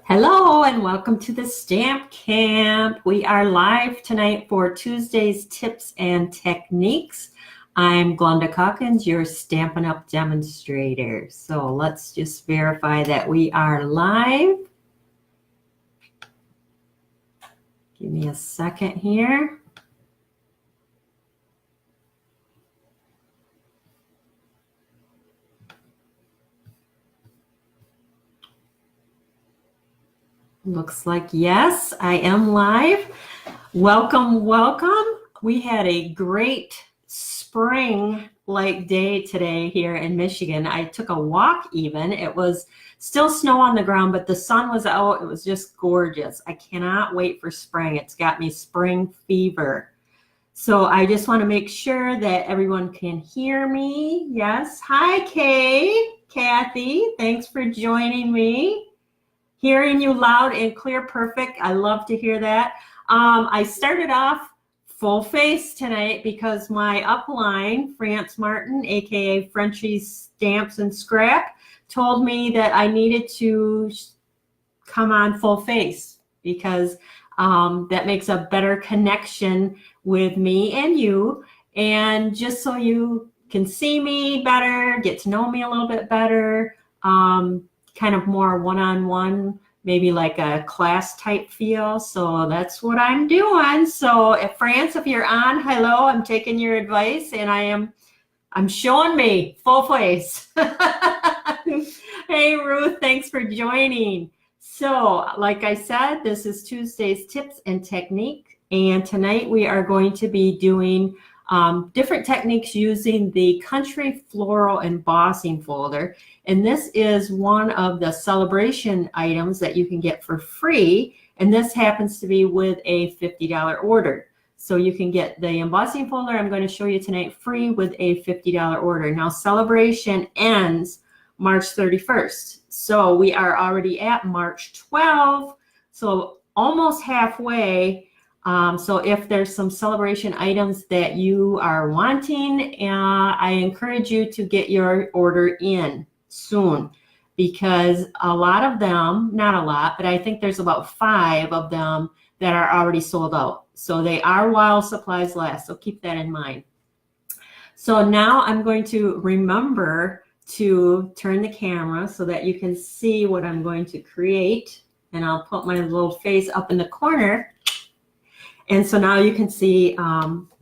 Hello and welcome to the Stamp Camp. We are live tonight for Tuesday's Tips and Techniques. I'm Glenda Calkins, your Stampin' Up! Demonstrator. So let's just verify that we are live. Give me a second here. Looks like yes, I am live. Welcome, welcome. We had a great spring-like day today here in Michigan. I took a walk even. It was still snow on the ground, but the sun was out. It was just gorgeous. I cannot wait for spring. It's got me spring fever. So I just want to make sure that everyone can hear me. Yes. Hi, Kay, Kathy. Thanks for joining me. Hearing you loud and clear, perfect. I love to hear that. I started off full face tonight because my upline, France Martin, aka Frenchie's Stamps and Scrap, told me that I needed to come on full face because that makes a better connection with me and you, and just so you can see me better, get to know me a little bit better. Kind of more one-on-one, maybe like a class type feel. So that's what I'm doing. So if France, if you're on, hello, I'm taking your advice and I'm showing me full face. Hey Ruth, thanks for joining. So like I said, this is Tuesday's Tips and Technique. And tonight we are going to be doing different techniques using the Country Floral Embossing folder. And this is one of the celebration items that you can get for free. And this happens to be with a $50 order. So you can get the embossing folder I'm going to show you tonight free with a $50 order. Now celebration ends March 31st. So we are already at March 12th. So almost halfway. So if there's some celebration items that you are wanting, I encourage you to get your order in soon, because a lot of them, not a lot, but I think there's about 5 of them that are already sold out. So they are while supplies last. So keep that in mind. So now I'm going to remember to turn the camera so that you can see what I'm going to create. And I'll put my little face up in the corner. And so now you can see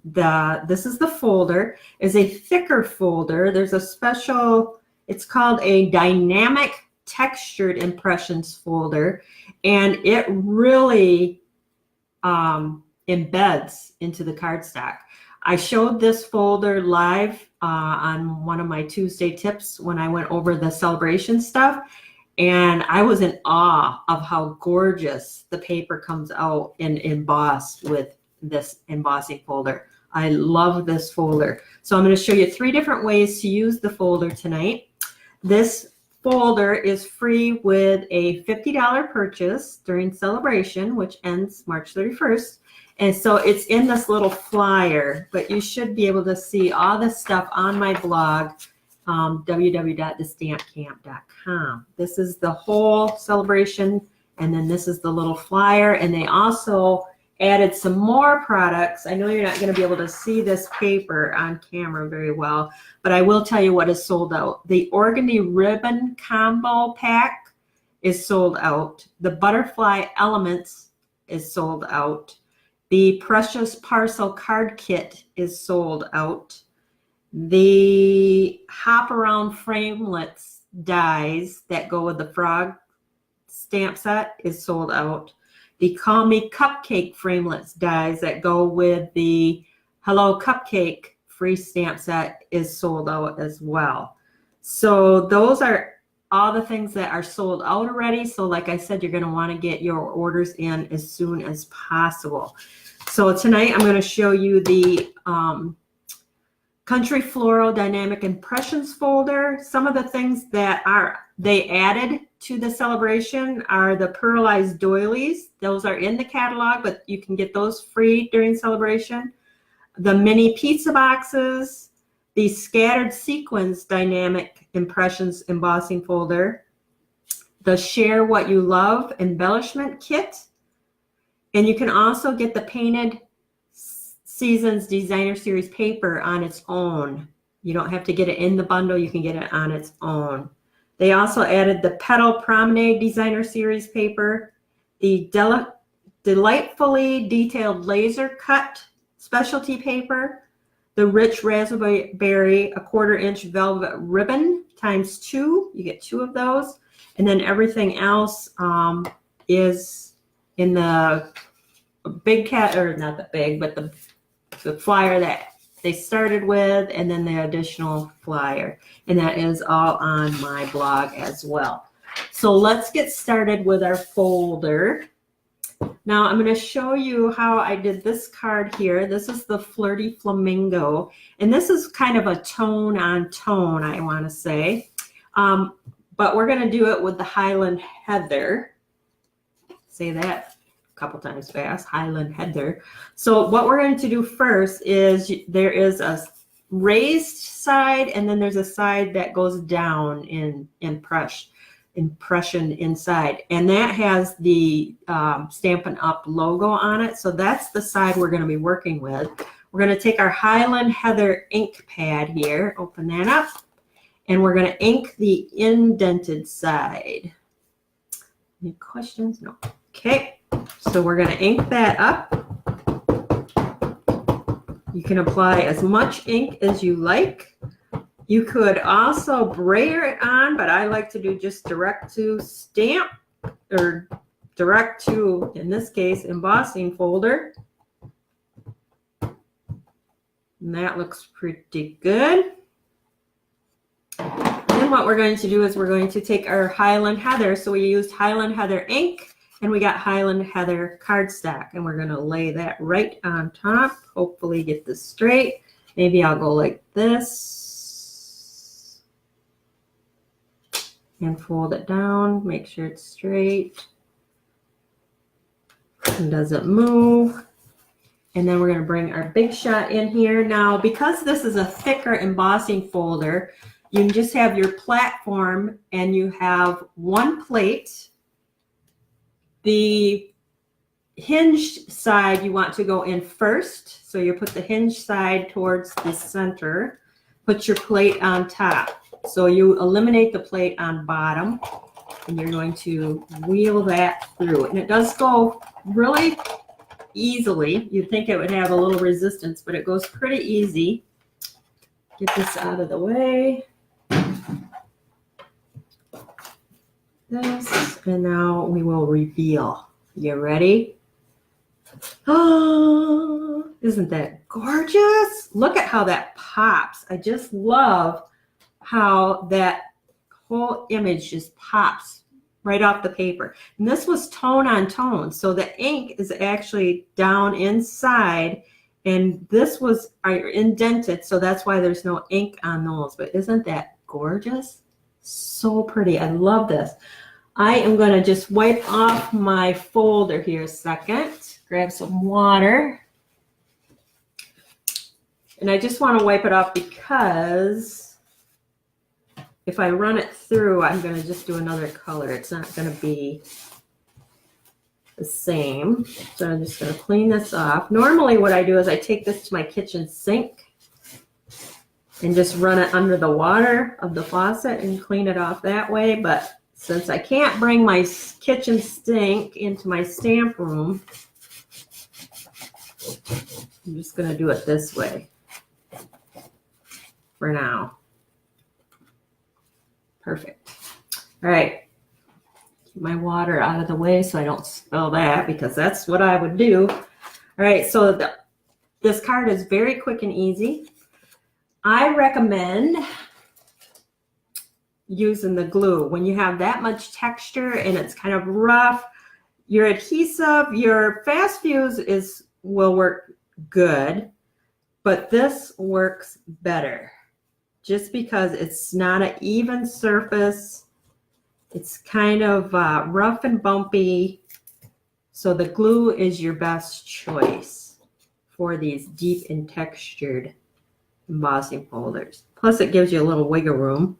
this is the folder. Is a thicker folder. There's a special, it's called a dynamic textured impressions folder, and it really embeds into the cardstock. I showed this folder live on one of my Tuesday tips when I went over the celebration stuff. And I was in awe of how gorgeous the paper comes out and embossed with this embossing folder. I love this folder. So I'm going to show you 3 different ways to use the folder tonight. This folder is free with a $50 purchase during celebration, which ends March 31st. And so it's in this little flyer, but you should be able to see all this stuff on my blog, www.thestampcamp.com. This is the whole celebration, and then this is the little flyer, and they also added some more products. I know you're not going to be able to see this paper on camera very well, but I will tell you what is sold out. The Organdy Ribbon Combo Pack is sold out. The Butterfly Elements is sold out. The Precious Parcel Card Kit is sold out. The Hop Around Framelits dies that go with the frog stamp set is sold out. The Call Me Cupcake Framelits dies that go with the Hello Cupcake free stamp set is sold out as well. So those are all the things that are sold out already. So like I said, you're going to want to get your orders in as soon as possible. So tonight I'm going to show you the Country Floral Dynamic Impressions folder. Some of the things that they added to the celebration are the pearlized doilies. Those are in the catalog, but you can get those free during celebration. The mini pizza boxes, the Scattered Sequins Dynamic Impressions embossing folder, the Share What You Love embellishment kit. And you can also get the Painted Seasons Designer Series paper on its own. You don't have to get it in the bundle. You can get it on its own. They also added the Petal Promenade Designer Series paper, the Delightfully Detailed Laser Cut specialty paper, the Rich Raspberry 1/4-inch velvet ribbon ×2. You get 2 of those. And then everything else is in the big cat, or not the big, but the flyer that they started with, and then the additional flyer. And that is all on my blog as well. So let's get started with our folder. Now I'm going to show you how I did this card here. This is the Flirty Flamingo. And this is kind of a tone on tone, I want to say. But we're going to do it with the Highland Heather. Say that a couple times fast, Highland Heather. So what we're going to do first is there is a raised side, and then there's a side that goes down in impression inside, and that has the Stampin' Up logo on it. So that's the side we're going to be working with. We're going to take our Highland Heather ink pad here, open that up, and we're going to ink the indented side. Any questions? No. Okay, so we're going to ink that up. You can apply as much ink as you like. You could also brayer it on, but I like to do just direct to stamp, or direct to, in this case, embossing folder. And that looks pretty good. Then what we're going to do is we're going to take our Highland Heather. So we used Highland Heather ink, and we got Highland Heather cardstock, and we're going to lay that right on top. Hopefully get this straight. Maybe I'll go like this and fold it down. Make sure it's straight and doesn't move. And then we're going to bring our Big Shot in here. Now, because this is a thicker embossing folder, you can just have your platform and you have one plate. The hinged side you want to go in first. So you put the hinged side towards the center. Put your plate on top. So you eliminate the plate on bottom, and you're going to wheel that through. And it does go really easily. You'd think it would have a little resistance, but it goes pretty easy. Get this out of the way. This, and now we will reveal. You ready? Oh, isn't that gorgeous? Look at how that pops. I just love how that whole image just pops right off the paper. And this was tone on tone. So the ink is actually down inside, and this was indented. So that's why there's no ink on those. But isn't that gorgeous? So pretty. I love this. I am going to just wipe off my folder here a second. Grab some water. And I just want to wipe it off because if I run it through, I'm going to just do another color. It's not going to be the same. So I'm just going to clean this off. Normally what I do is I take this to my kitchen sink and just run it under the water of the faucet and clean it off that way. But since I can't bring my kitchen sink into my stamp room, I'm just going to do it this way for now. Perfect. All right. Keep my water out of the way so I don't spill that, because that's what I would do. All right. So this card is very quick and easy. I recommend using the glue. When you have that much texture and it's kind of rough, your adhesive, your fast fuse will work good, but this works better just because it's not an even surface. It's kind of rough and bumpy. So the glue is your best choice for these deep and textured embossing folders. Plus it gives you a little wiggle room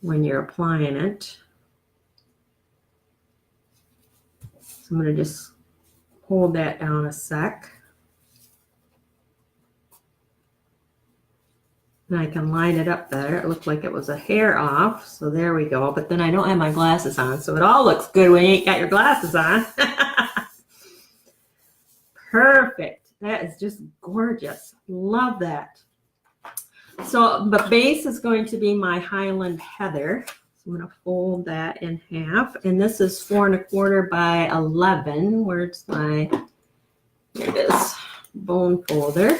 when you're applying it. So I'm going to just hold that down a sec. And I can line it up better. It looked like it was a hair off. So there we go. But then I don't have my glasses on. So it all looks good when you ain't got your glasses on. Perfect. That is just gorgeous. Love that. So the base is going to be my Highland Heather. So I'm going to fold that in half. And this is 4 1/4 by 11. Where's my, here it is, bone folder.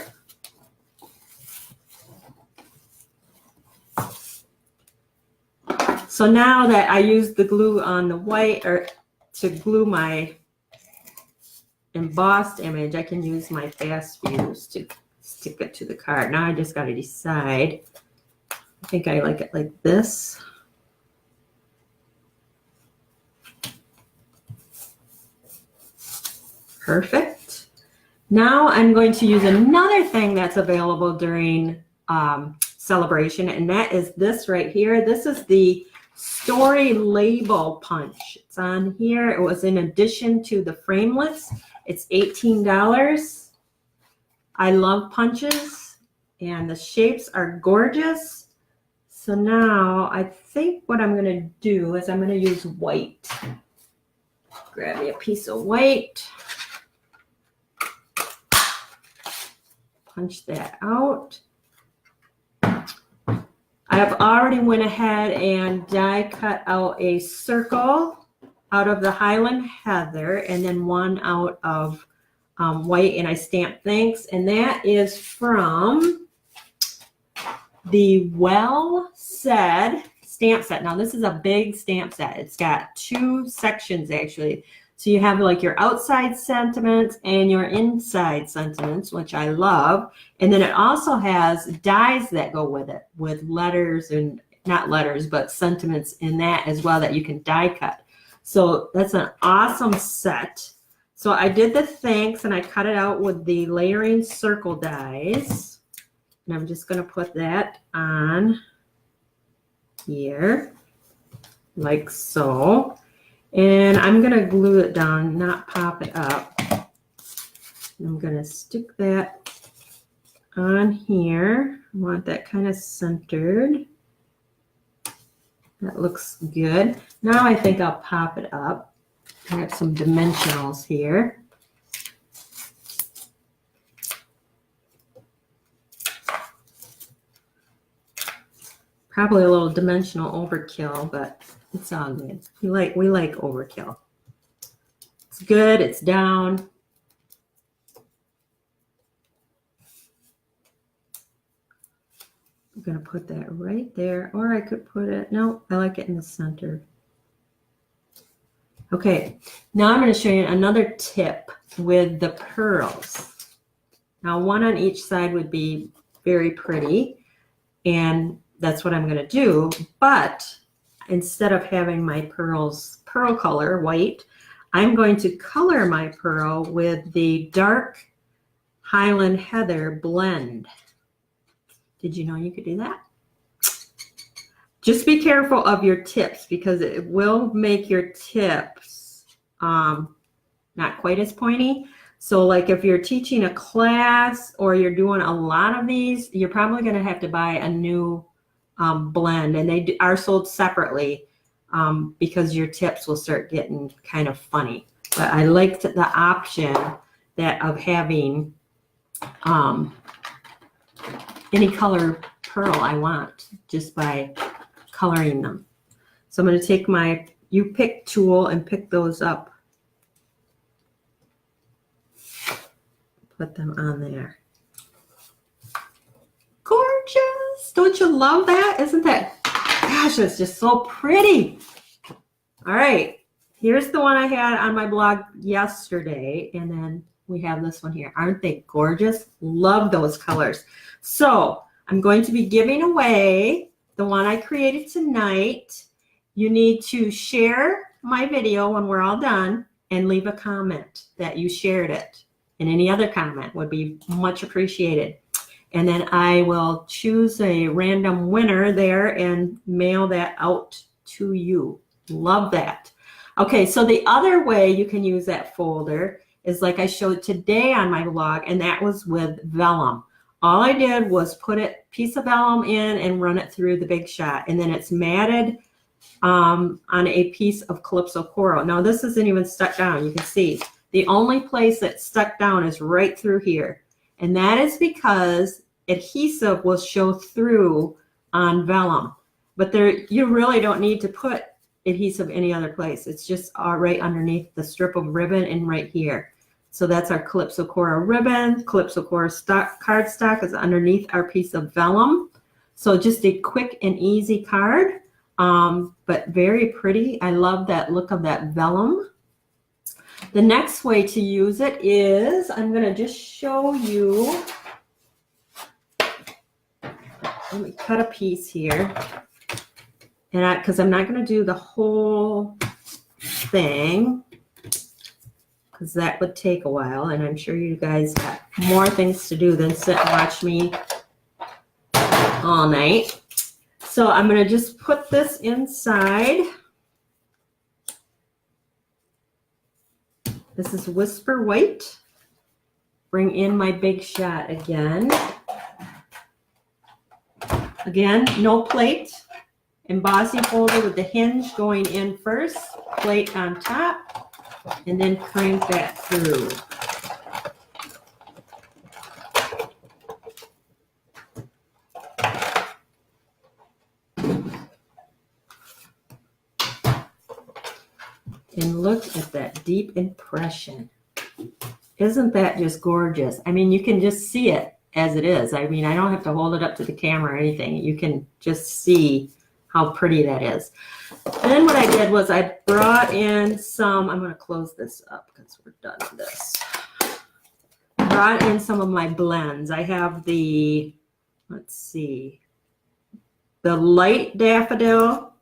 So now that I used the glue on the white, or to glue my embossed image, I can use my fast fuse to stick it to the card. Now I just got to decide. I think I like it like this. Perfect. Now I'm going to use another thing that's available during celebration, and that is this right here. This is the Story Label Punch. It's on here. It was in addition to the frameless. It's $18. I love punches, and the shapes are gorgeous. So now I think what I'm going to do is I'm going to use white. Grab me a piece of white. Punch that out. I have already went ahead and die cut out a circle out of the Highland Heather and then one out of white, and I stamped thanks, and that is from the Well Said stamp set. Now this is a big stamp set. It's got 2 sections actually. So you have like your outside sentiments and your inside sentiments, which I love. And then it also has dies that go with it, with letters, and not letters, but sentiments in that as well that you can die cut. So that's an awesome set. So I did the thanks and I cut it out with the layering circle dies. And I'm just going to put that on here like so. And I'm going to glue it down, not pop it up. I'm going to stick that on here. I want that kind of centered. That looks good. Now I think I'll pop it up. I have some dimensionals here. Probably a little dimensional overkill, but it's all good. We like overkill. It's good. It's down. I'm going to put that right there, or I could put it, no, I like it in the center. Okay, now I'm going to show you another tip with the pearls. Now one on each side would be very pretty, and that's what I'm going to do, but instead of having my pearls pearl color white, I'm going to color my pearl with the dark Highland Heather blend. Did you know you could do that? Just be careful of your tips, because it will make your tips not quite as pointy. So like if you're teaching a class or you're doing a lot of these, you're probably going to have to buy a new blend, and they are sold separately because your tips will start getting kind of funny. But I liked the option that of having any color pearl I want just by coloring them. So I'm going to take my you pick tool and pick those up. Put them on there. Gorgeous. Don't you love that? Isn't that, gosh, it's just so pretty. All right. Here's the one I had on my blog yesterday. And then we have this one here. Aren't they gorgeous? Love those colors. So I'm going to be giving away the one I created tonight. You need to share my video when we're all done and leave a comment that you shared it. And any other comment would be much appreciated. And then I will choose a random winner there and mail that out to you. Love that. Okay, so the other way you can use that folder is like I showed today on my blog, and that was with vellum. All I did was put a piece of vellum in and run it through the Big Shot, and then it's matted on a piece of Calypso Coral. Now this isn't even stuck down. You can see the only place that's stuck down is right through here, and that is because adhesive will show through on vellum. But there, you really don't need to put adhesive any other place. It's just right underneath the strip of ribbon and right here. So that's our Calypso Coral ribbon. Calypso Coral cardstock is underneath our piece of vellum. So just a quick and easy card, but very pretty. I love that look of that vellum. The next way to use it is, I'm going to just show you. Let me cut a piece here. And because I'm not going to do the whole thing, because that would take a while, and I'm sure you guys got more things to do than sit and watch me all night. So I'm going to just put this inside. This is Whisper White. Bring in my Big Shot again. Again, no plate. Embossing folder with the hinge going in first, plate on top, and then crank that through. And look at that deep impression. Isn't that just gorgeous? I mean, you can just see it as it is. I mean, I don't have to hold it up to the camera or anything. You can just see how pretty that is. Then what I did was I brought in some, I'm going to close this up because we're done with this. Brought in some of my blends. I have the, let's see, the light daffodil,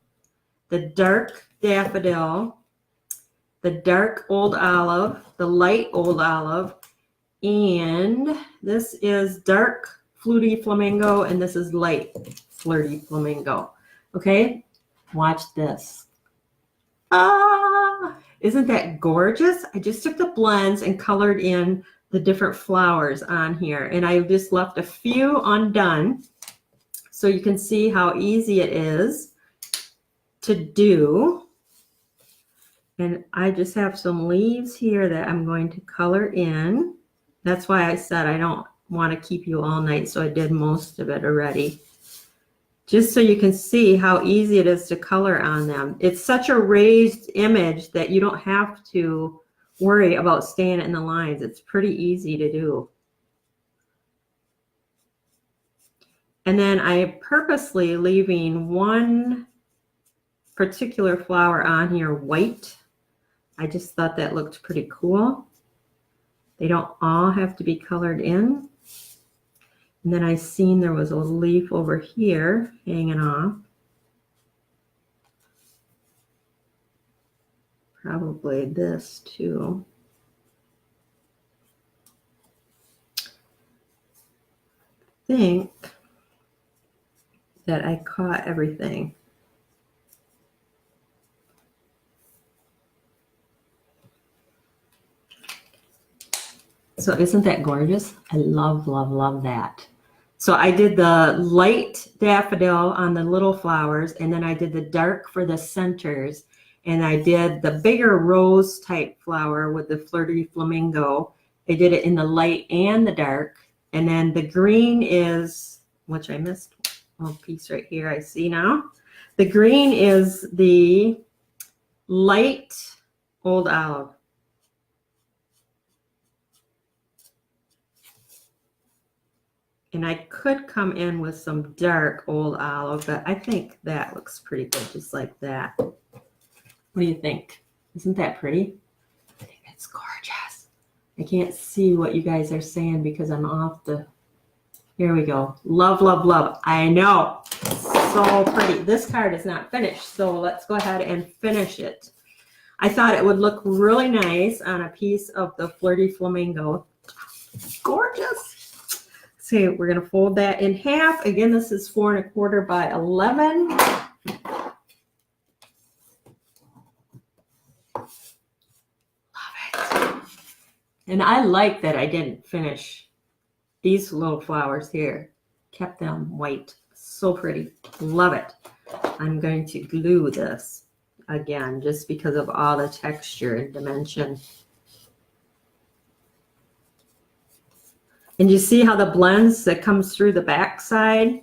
the dark daffodil, the dark old olive, the light old olive, and this is dark flirty flamingo, and this is light flirty flamingo. Okay, watch this. Ah, isn't that gorgeous? I just took the blends and colored in the different flowers on here, and I just left a few undone so you can see how easy it is to do. And I just have some leaves here that I'm going to color in. That's why I said I don't want to keep you all night, so I did most of it already. Just so you can see how easy it is to color on them. It's such a raised image that you don't have to worry about staying in the lines. It's pretty easy to do. And then I am purposely leaving one particular flower on here white. I just thought that looked pretty cool. They don't all have to be colored in. And then I seen there was a leaf over here hanging off. Probably this too. I think that I caught everything. So isn't that gorgeous? I love, love, love that. So I did the light daffodil on the little flowers, and then I did the dark for the centers, and I did the bigger rose type flower with the flirty flamingo. I did it in the light and the dark, and then the green is, which I missed a piece right here I see now. The green is the light old olive. And I could come in with some dark old olive, but I think that looks pretty good, just like that. What do you think? Isn't that pretty? I think it's gorgeous. I can't see what you guys are saying because I'm off the, here we go. Love, love, love. I know, so pretty. This card is not finished, so let's go ahead and finish it. I thought it would look really nice on a piece of the flirty flamingo. Gorgeous. So we're going to fold that in half. Again, this is 4 1/4 by 11. And I like that I didn't finish these little flowers here. Kept them white. So pretty. Love it. I'm going to glue this again just because of all the texture and dimension. And you see how the blends that comes through the back side?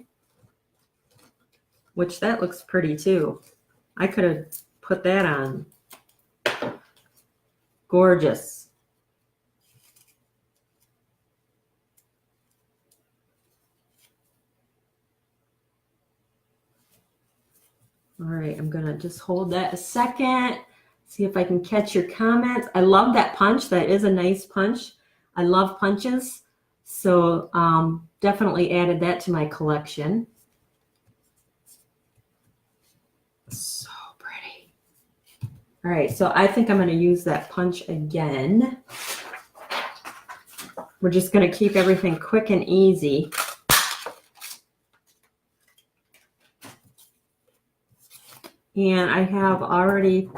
Which that looks pretty too. I could have put that on. Gorgeous. All right, I'm gonna just hold that a second, see if I can catch your comments. I love that punch. That is a nice punch. I love punches. So definitely added that to my collection. So pretty. All right, so I think I'm going to use that punch again. We're just going to keep everything quick and easy. And I have already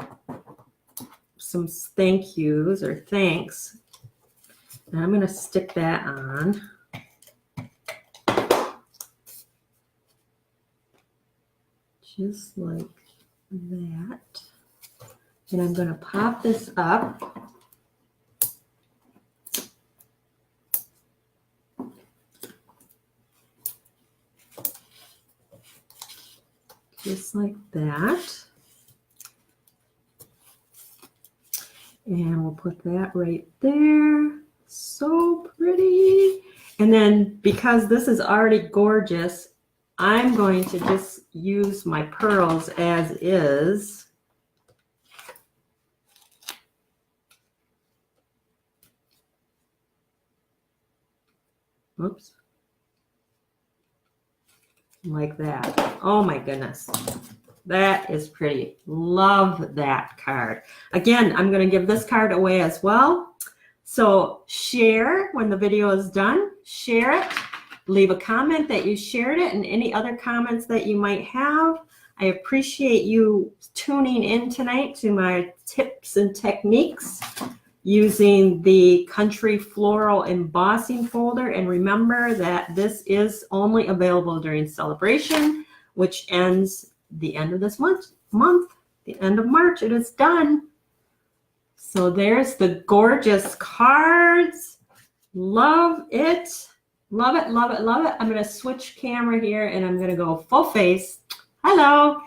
some thank yous or thanks. And I'm going to stick that on. Just like that. And I'm going to pop this up. Just like that. And we'll put that right there. So pretty. And then because this is already gorgeous, I'm going to just use my pearls as is. Oops. Like that. Oh my goodness. That is pretty. Love that card. Again, I'm going to give this card away as well. So share when the video is done. Share it. Leave a comment that you shared it and any other comments that you might have. I appreciate you tuning in tonight to my tips and techniques using the Country Floral Embossing folder. And remember that this is only available during celebration, which ends the end of this month, the end of March. It is done. So there's the gorgeous cards. Love it. Love it, love it, love it. I'm going to switch camera here and I'm going to go full face. Hello.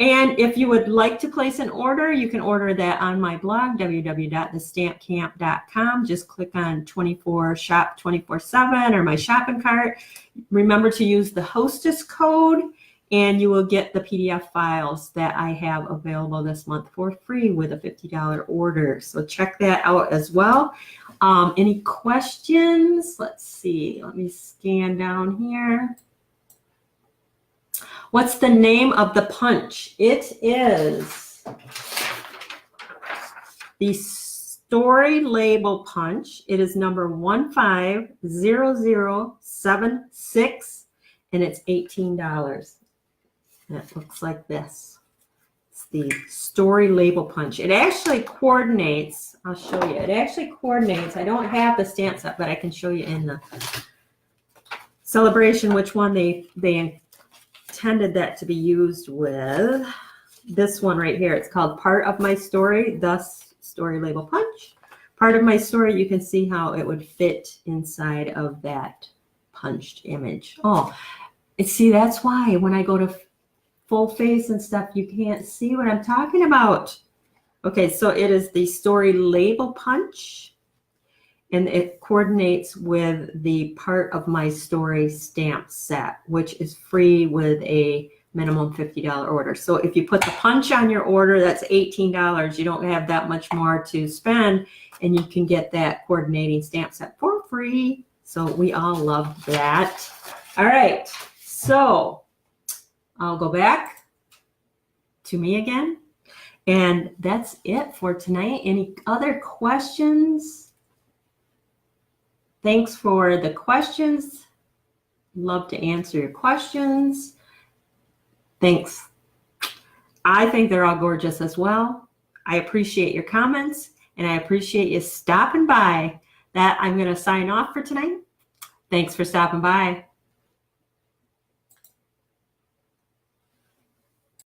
And if you would like to place an order, you can order that on my blog, www.thestampcamp.com. Just click on 24 Shop 24/7 or my shopping cart. Remember to use the hostess code and you will get the PDF files that I have available this month for free with a $50 order. So check that out as well. Any questions? Let's see. Let me scan down here. What's the name of the punch? It is the Story Label Punch. It is number 150076 and it's $18. And it looks like this. It's the Story Label Punch. It actually coordinates. I'll show you. It actually coordinates. I don't have the stamp set, but I can show you in the celebration which one they intended that to be used with. This one right here. It's called Part of My Story, thus Story Label Punch. Part of My Story, you can see how it would fit inside of that punched image. Oh, see, that's why when I go to full face and stuff, you can't see what I'm talking about. Okay, so it is the Story Label Punch, and it coordinates with the Part of My Story stamp set, which is free with a minimum $50 order. So if you put the punch on your order, that's $18. You don't have that much more to spend, and you can get that coordinating stamp set for free. So we all love that. All right, so I'll go back to me again. And that's it for tonight. Any other questions? Thanks for the questions. Love to answer your questions. Thanks. I think they're all gorgeous as well. I appreciate your comments and I appreciate you stopping by that, I'm going to sign off for tonight. Thanks for stopping by.